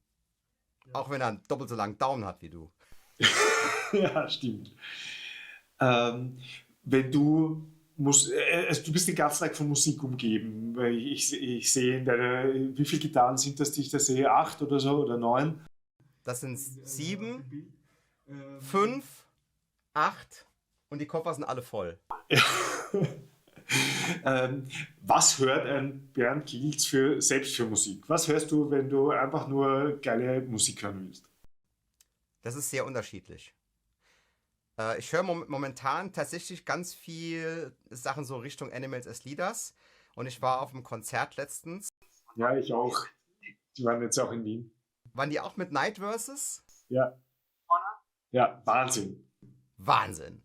Ja. Auch wenn er einen doppelt so langen Daumen hat wie du. Ja, stimmt. Wenn du du bist den ganzen Tag von Musik umgeben. Ich sehe wie viele Gitarren sind das, die ich da sehe? 8 oder so oder 9? Das sind 7, 5, 8 und die Koffer sind alle voll. Was hört ein Bernd Gielz selbst für Musik? Was hörst du, wenn du einfach nur geile Musik hören willst? Das ist sehr unterschiedlich. Ich höre momentan tatsächlich ganz viel Sachen so Richtung Animals as Leaders. Und ich war auf einem Konzert letztens. Ja, ich auch. Die waren jetzt auch in Wien. Waren die auch mit Night Versus? Ja. Ja, Wahnsinn. Wahnsinn.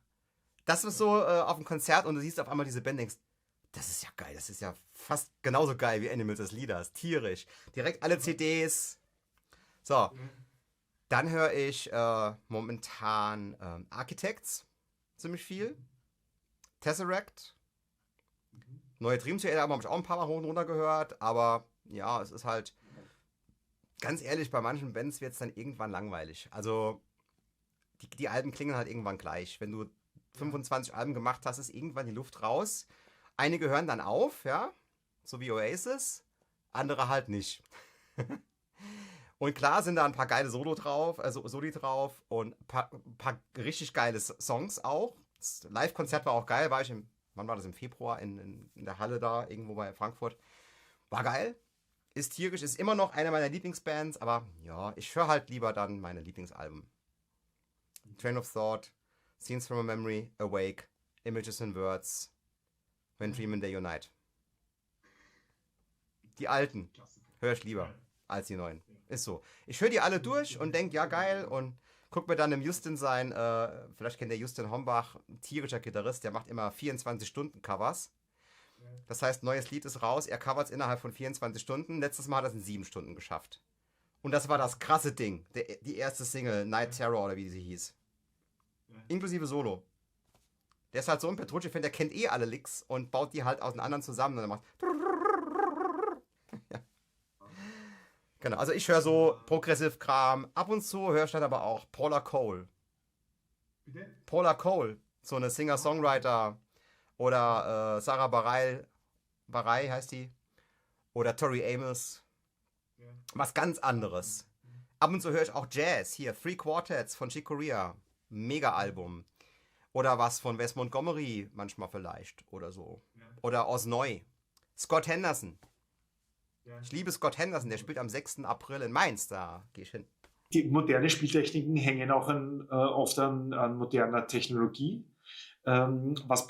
Das ist so auf dem Konzert und du siehst auf einmal diese Band und denkst, das ist ja geil, das ist ja fast genauso geil wie Animals as Leaders. Tierisch. Direkt alle CDs. So. Dann höre ich momentan Architects ziemlich viel. Tesseract. Neue Dream Theater habe ich auch ein paar Mal hoch und runter gehört, aber ja, es ist halt, ganz ehrlich, bei manchen Bands wird es dann irgendwann langweilig. Also die Alben klingen halt irgendwann gleich. Wenn du 25 Alben gemacht hast, ist irgendwann die Luft raus. Einige hören dann auf, ja, so wie Oasis, andere halt nicht. Und klar sind da ein paar geile Soli drauf und ein paar richtig geile Songs auch. Das Live-Konzert war auch geil, wann war das, im Februar in der Halle da, irgendwo bei Frankfurt. War geil, ist tierisch, ist immer noch eine meiner Lieblingsbands, aber ja, ich höre halt lieber dann meine Lieblingsalben. Train of Thought, Scenes from a Memory, Awake, Images and Words, When Dreaming Day Unite. Die alten höre ich lieber als die neuen. Ist so. Ich höre die alle durch und denke, ja geil, und guck mir dann im Justin vielleicht kennt der Justin Hombach, ein tierischer Gitarrist, der macht immer 24-Stunden-Covers. Das heißt, neues Lied ist raus, er covert es innerhalb von 24 Stunden. Letztes Mal hat er es in 7 Stunden geschafft. Und das war das krasse Ding. Die erste Single, Night Terror oder wie sie hieß. Ja. Inklusive Solo. Der ist halt so ein Petrucci-Fan, der kennt eh alle Licks und baut die halt aus den anderen zusammen und dann macht. Ja. Genau, also ich höre so Progressive-Kram. Ab und zu höre ich dann aber auch Paula Cole. Bitte? Paula Cole, so eine Singer-Songwriter. Oder Sarah Bareilles heißt die. Oder Tori Amos. Ja. Was ganz anderes. Ab und zu höre ich auch Jazz. Hier, Three Quartets von Chick Corea. Mega-Album. Oder was von Wes Montgomery manchmal vielleicht. Oder so. Ja. Oder Oz Neu. Scott Henderson. Ja. Ich liebe Scott Henderson. Der spielt am 6. April in Mainz. Da gehe ich hin. Die moderne Spieltechniken hängen auch oft an moderner Technologie. Was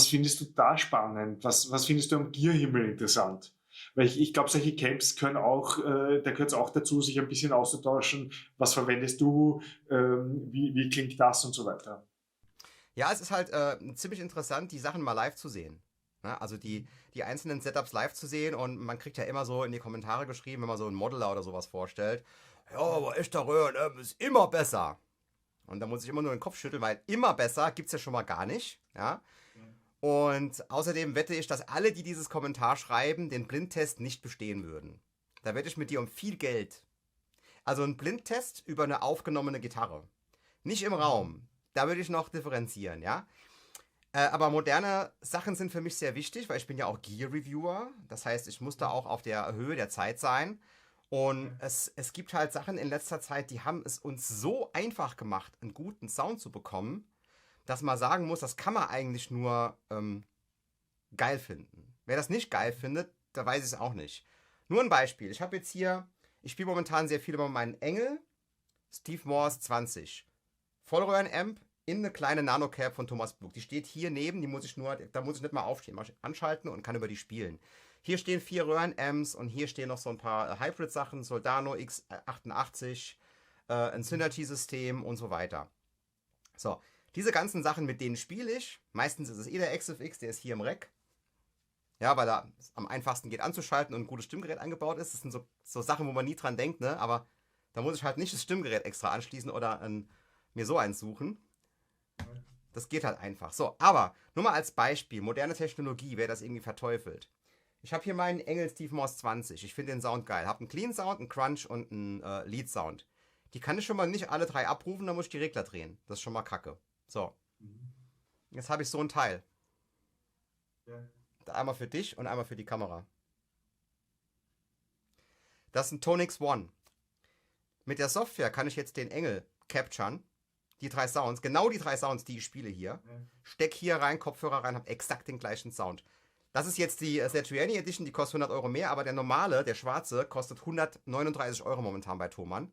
findest du da spannend? Was findest du am Gearhimmel interessant? Weil ich glaube, solche Camps können auch, da gehört es auch dazu, sich ein bisschen auszutauschen. Was verwendest du? Wie klingt das und so weiter? Ja, es ist halt ziemlich interessant, die Sachen mal live zu sehen. Ne? Also die einzelnen Setups live zu sehen und man kriegt ja immer so in die Kommentare geschrieben, wenn man so einen Modeler oder sowas vorstellt. Ja, aber echter Röhren ist immer besser. Und da muss ich immer nur den Kopf schütteln, weil immer besser gibt es ja schon mal gar nicht. Ja? Und außerdem wette ich, dass alle, die dieses Kommentar schreiben, den Blindtest nicht bestehen würden. Da wette ich mit dir um viel Geld. Also ein Blindtest über eine aufgenommene Gitarre. Nicht im Raum. Da würde ich noch differenzieren, ja. Aber moderne Sachen sind für mich sehr wichtig, weil ich bin ja auch Gear-Reviewer. Das heißt, ich muss da auch auf der Höhe der Zeit sein. Und es gibt halt Sachen in letzter Zeit, die haben es uns so einfach gemacht, einen guten Sound zu bekommen, dass man sagen muss, das kann man eigentlich nur geil finden. Wer das nicht geil findet, da weiß ich es auch nicht. Nur ein Beispiel. Ich habe jetzt hier, ich spiele momentan sehr viel über meinen Engel, Steve Morse 20. Vollröhren-Amp in eine kleine Nano-Cab von Thomas Blug. Die steht hier neben, da muss ich nicht mal aufstehen, mach ich anschalten und kann über die spielen. Hier stehen 4 Röhren-Amps und hier stehen noch so ein paar Hybrid-Sachen, Soldano X88, ein Synergy-System und so weiter. So, diese ganzen Sachen, mit denen spiele ich. Meistens ist es der XFX, der ist hier im Rack. Ja, weil er am einfachsten geht anzuschalten und ein gutes Stimmgerät eingebaut ist. Das sind so Sachen, wo man nie dran denkt, ne? Aber da muss ich halt nicht das Stimmgerät extra anschließen oder mir so eins suchen. Das geht halt einfach. So, aber nur mal als Beispiel, moderne Technologie, wer das irgendwie verteufelt. Ich habe hier meinen Engel Steve Morse 20. Ich finde den Sound geil. Habe einen Clean Sound, einen Crunch und einen Lead Sound. Die kann ich schon mal nicht alle 3 abrufen, dann muss ich die Regler drehen. Das ist schon mal kacke. So. Jetzt habe ich so ein Teil. Ja. Einmal für dich und einmal für die Kamera. Das ist ein Tonix One. Mit der Software kann ich jetzt den Engel capturen. Die 3 Sounds, genau die 3 Sounds, die ich spiele hier. Ja. Steck hier rein, Kopfhörer rein, habe exakt den gleichen Sound. Das ist jetzt die Satriani Edition, die kostet 100 Euro mehr, aber der normale, der schwarze, kostet 139 Euro momentan bei Thomann.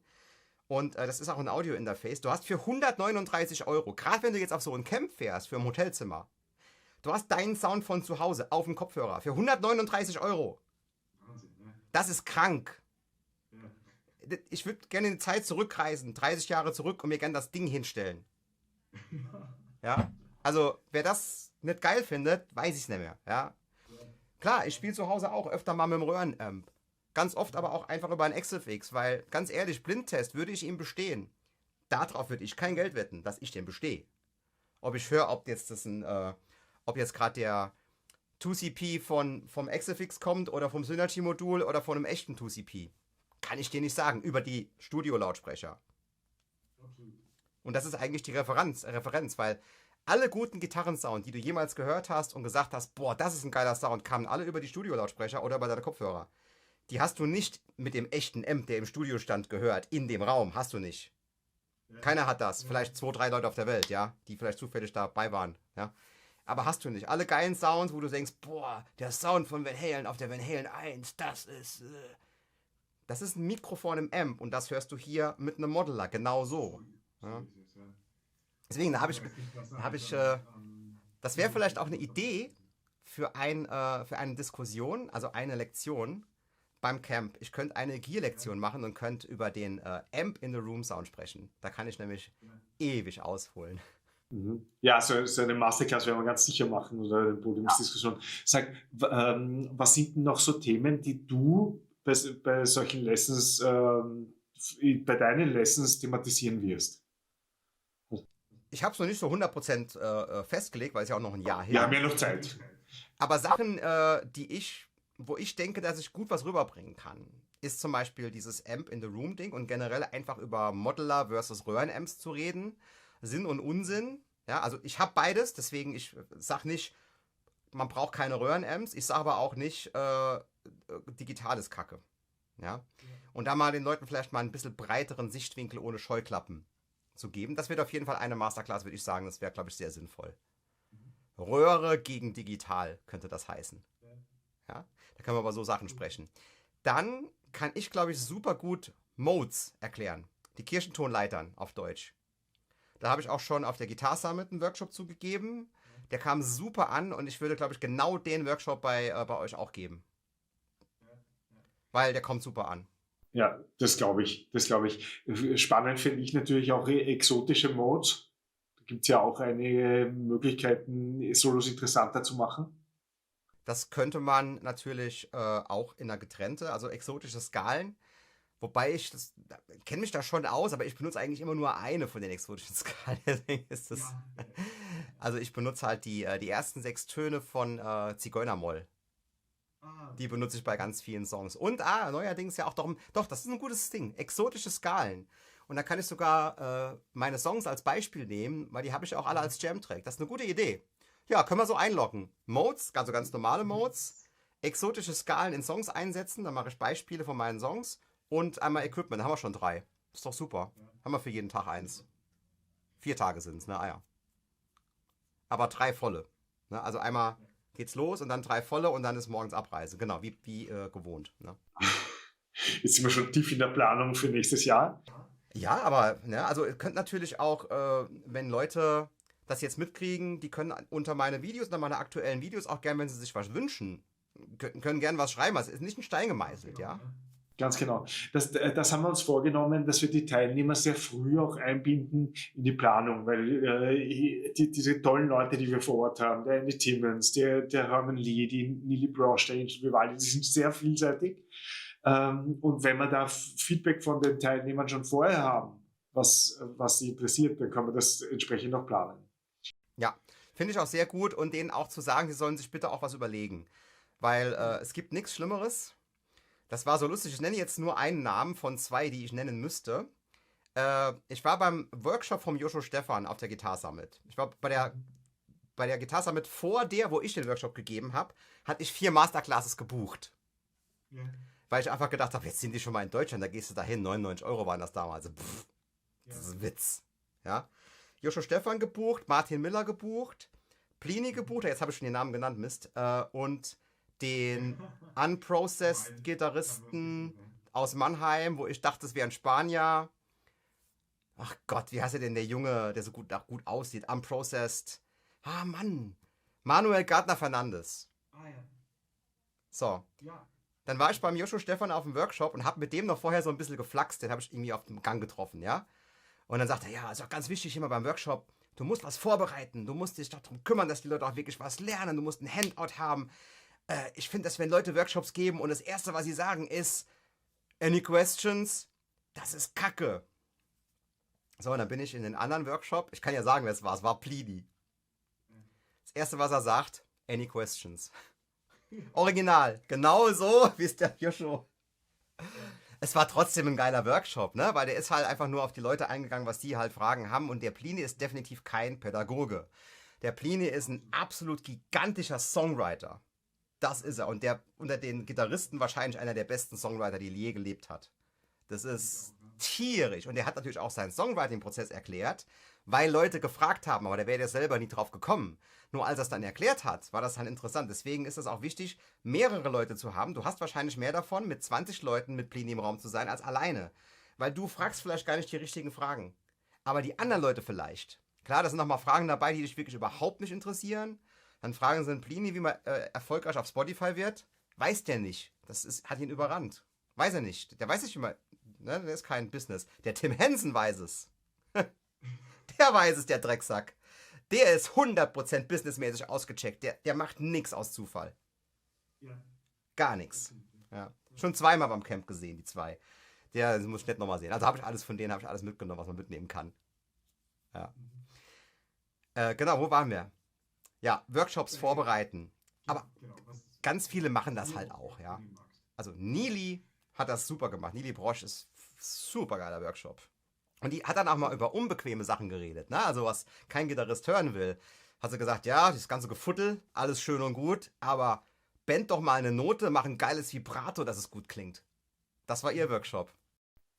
Und das ist auch ein Audio-Interface. Du hast für 139 Euro, gerade wenn du jetzt auf so ein Camp fährst, für ein Hotelzimmer, du hast deinen Sound von zu Hause auf dem Kopfhörer für 139 Euro. Wahnsinn, ne? Das ist krank. Ja. Ich würde gerne in die Zeit zurückreisen, 30 Jahre zurück und mir gerne das Ding hinstellen. Ja, also wer das nicht geil findet, weiß ich es nicht mehr. Ja, klar, ich spiele zu Hause auch öfter mal mit dem Röhrenamp. Ganz oft aber auch einfach über einen XFX, weil ganz ehrlich, Blindtest würde ich ihm bestehen. Darauf würde ich kein Geld wetten, dass ich den bestehe. Ob ich höre, ob jetzt gerade der 2CP vom XFX kommt oder vom Synergy-Modul oder von einem echten 2CP. Kann ich dir nicht sagen, über die Studio-Lautsprecher. Absolut. Und das ist eigentlich die Referenz, weil alle guten Gitarrensound, die du jemals gehört hast und gesagt hast, boah, das ist ein geiler Sound, kamen alle über die Studio-Lautsprecher oder über deine Kopfhörer. Die hast du nicht mit dem echten Amp, der im Studio stand, gehört. In dem Raum hast du nicht. Ja. Keiner hat das. Vielleicht 2, 3 Leute auf der Welt, ja, die vielleicht zufällig dabei waren, ja. Aber hast du nicht. Alle geilen Sounds, wo du denkst, boah, der Sound von Van Halen auf der Van Halen 1, das ist ein Mikrofon im Amp und das hörst du hier mit einem Modeler, genau so. Ja. So ist es, ja. Deswegen, das wäre vielleicht auch eine Idee für eine Diskussion, also eine Lektion beim Camp. Ich könnte eine Gear-Lektion machen und könnte über den Amp in the Room Sound sprechen. Da kann ich nämlich ewig ausholen. Ja, so eine Masterclass werden wir ganz sicher machen oder eine Podiumsdiskussion. Sag, was sind denn noch so Themen, die du bei solchen Lessons, bei deinen Lessons thematisieren wirst. Ich habe es noch nicht so 100% festgelegt, weil es ja auch noch ein Jahr hin Wir haben ja noch Zeit. Aber Sachen, wo ich denke, dass ich gut was rüberbringen kann, ist zum Beispiel dieses Amp in the Room Ding und generell einfach über Modeler versus Röhrenamps zu reden. Sinn und Unsinn. Ja, also ich habe beides, deswegen ich sag nicht, man braucht keine Röhrenamps. Ich sage aber auch nicht, digitales Kacke. Ja. Und da mal den Leuten vielleicht mal ein bisschen breiteren Sichtwinkel ohne Scheuklappen zu geben. Das wird auf jeden Fall eine Masterclass, würde ich sagen. Das wäre, glaube ich, sehr sinnvoll. Röhre gegen digital könnte das heißen. Ja, da können wir über so Sachen sprechen. Dann kann ich, glaube ich, super gut Modes erklären. Die Kirchentonleitern auf Deutsch. Da habe ich auch schon auf der Guitar Summit einen Workshop zugegeben. Der kam super an und ich würde, glaube ich, genau den Workshop bei euch auch geben. Weil der kommt super an. Ja, das glaube ich. Das glaube ich. Spannend finde ich natürlich auch exotische Modes. Da gibt es ja auch einige Möglichkeiten, Solos interessanter zu machen. Das könnte man natürlich auch in einer getrennte, also exotische Skalen. Wobei ich kenne mich da schon aus, aber ich benutze eigentlich immer nur eine von den exotischen Skalen. Deswegen ist das. Also ich benutze halt die ersten 6 Töne von Zigeunermoll. Die benutze ich bei ganz vielen Songs. Und neuerdings ja auch doch, das ist ein gutes Ding. Exotische Skalen. Und da kann ich sogar meine Songs als Beispiel nehmen, weil die habe ich auch alle als Jam-Track. Das ist eine gute Idee. Ja, können wir so einloggen. Modes, also ganz normale Modes, exotische Skalen in Songs einsetzen, dann mache ich Beispiele von meinen Songs und einmal Equipment, dann haben wir schon 3. Ist doch super. Haben wir für jeden Tag 1. 4 Tage sind es, ne? Ja. Aber 3 volle. Ne? Also einmal geht's los und dann 3 volle und dann ist morgens Abreise. Genau, wie gewohnt. Ne? Jetzt sind wir schon tief in der Planung für nächstes Jahr. Ja, aber, ne, also ihr könnt natürlich auch, wenn Leute das jetzt mitkriegen, die können unter meine Videos, unter meine aktuellen Videos auch gern, wenn sie sich was wünschen, können gern was schreiben. Es ist nicht ein Stein gemeißelt, ja. Ganz genau. Das haben wir uns vorgenommen, dass wir die Teilnehmer sehr früh auch einbinden in die Planung, weil diese tollen Leute, die wir vor Ort haben, der Andy Timmons, der Herman Lee, die Nili Brosch, der Angel Vivaldi, die sind sehr vielseitig. Und wenn wir da Feedback von den Teilnehmern schon vorher haben, was sie interessiert, dann können wir das entsprechend noch planen. Ja, finde ich auch sehr gut und denen auch zu sagen, sie sollen sich bitte auch was überlegen, weil es gibt nichts Schlimmeres. Das war so lustig, ich nenne jetzt nur einen Namen von 2, die ich nennen müsste. Ich war beim Workshop vom Joshua Stephan auf der Guitar Summit. Ich war bei der Guitar Summit vor der, wo ich den Workshop gegeben habe, hatte ich 4 Masterclasses gebucht. Ja. Weil ich einfach gedacht habe, jetzt sind die schon mal in Deutschland, da gehst du dahin, 99 € waren das damals. Pff, das ist ein Witz. Ja. Joshua Stephan gebucht, Martin Miller gebucht, Plini gebucht, jetzt habe ich schon den Namen genannt, Mist, und den Unprocessed Gitarristen aus Mannheim, wo ich dachte, es wäre ein Spanier. Ach Gott, wie heißt er denn, der Junge, der so gut aussieht? Unprocessed. Ah, Mann. Manuel Gardner Fernandes. So. Dann war ich beim Joshua Stephan auf dem Workshop und habe mit dem noch vorher so ein bisschen geflaxt. Den habe ich irgendwie auf dem Gang getroffen, ja. Und dann sagt er, ja, ist auch ganz wichtig immer beim Workshop, du musst was vorbereiten, du musst dich darum kümmern, dass die Leute auch wirklich was lernen, du musst ein Handout haben. Ich finde, dass wenn Leute Workshops geben und das Erste, was sie sagen, ist, any questions? Das ist Kacke. So, und dann bin ich in den anderen Workshop, ich kann ja sagen, wer es war Plini. Das Erste, was er sagt, any questions? Original, genau so, wie es der Joshua. Es war trotzdem ein geiler Workshop, ne? Weil der ist halt einfach nur auf die Leute eingegangen, was die halt Fragen haben. Und der Plini ist definitiv kein Pädagoge. Der Plini ist ein absolut gigantischer Songwriter. Das ist er. Und der unter den Gitarristen wahrscheinlich einer der besten Songwriter, die je gelebt hat. Das ist tierisch. Und der hat natürlich auch seinen Songwriting-Prozess erklärt, weil Leute gefragt haben, aber der wäre ja selber nie drauf gekommen. Nur als er es dann erklärt hat, war das dann interessant. Deswegen ist es auch wichtig, mehrere Leute zu haben. Du hast wahrscheinlich mehr davon, mit 20 Leuten mit Plini im Raum zu sein, als alleine. Weil du fragst vielleicht gar nicht die richtigen Fragen. Aber die anderen Leute vielleicht. Klar, da sind nochmal Fragen dabei, die dich wirklich überhaupt nicht interessieren. Dann fragen sie den Plini, wie man erfolgreich auf Spotify wird. Weiß der nicht. Hat ihn überrannt. Weiß er nicht. Der weiß nicht immer. Ne, der ist kein Business. Der Tim Henson weiß es. Der weiß es, der Drecksack. Der ist 100% businessmäßig ausgecheckt. Der macht nichts aus Zufall. Ja. Gar nichts. Ja. Schon zweimal beim Camp gesehen, die zwei. Der muss ich nicht nochmal sehen. Also habe ich alles von denen, habe ich alles mitgenommen, was man mitnehmen kann. Ja. Genau, wo waren wir? Ja, Workshops vorbereiten. Aber Genau, ganz viele machen das halt auch, ja. Also Nili hat das super gemacht. Nili Brosch ist super geiler Workshop. Und die hat dann auch mal über unbequeme Sachen geredet, ne? Also was kein Gitarrist hören will. Hat sie gesagt, ja, das ganze Gefuttel, alles schön und gut, aber band doch mal eine Note, mach ein geiles Vibrato, dass es gut klingt. Das war ihr Workshop.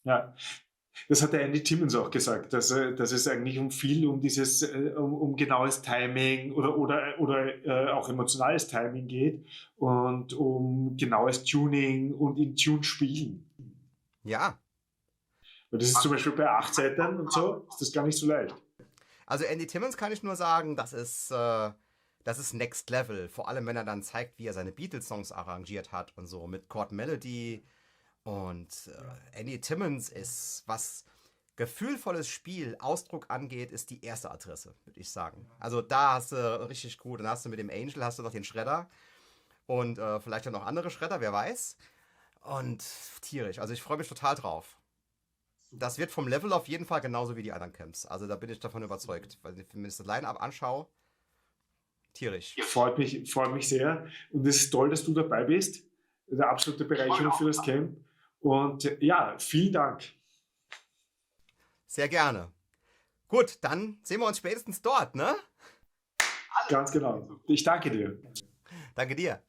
Ja, das hat der Andy Timmons auch gesagt, dass es eigentlich um dieses, um genaues Timing oder auch emotionales Timing geht und um genaues Tuning und in Tune spielen. Ja, Und das ist zum Beispiel bei Achtseitern und so, ist das gar nicht so leicht. also Andy Timmons kann ich nur sagen, das ist Next Level. Vor allem, wenn er dann zeigt, wie er seine Beatles-Songs arrangiert hat und so mit Chord Melody. Und Andy Timmons ist, was gefühlvolles Spiel, Ausdruck angeht, ist die erste Adresse, würde ich sagen. Also da hast du richtig gut. Dann hast du mit dem Angel hast du noch den Shredder und vielleicht auch noch andere Shredder, wer weiß. Und tierisch. Also ich freue mich total drauf. Das wird vom Level auf jeden Fall genauso wie die anderen Camps. Also da bin ich davon überzeugt. Weil wenn ich das Line-Up anschaue, tierisch. Freut mich sehr. Und es ist toll, dass du dabei bist. Eine absolute Bereicherung für das Camp. Und ja, vielen Dank. Sehr gerne. Gut, dann sehen wir uns spätestens dort, ne? Ganz genau. Ich danke dir. Danke dir.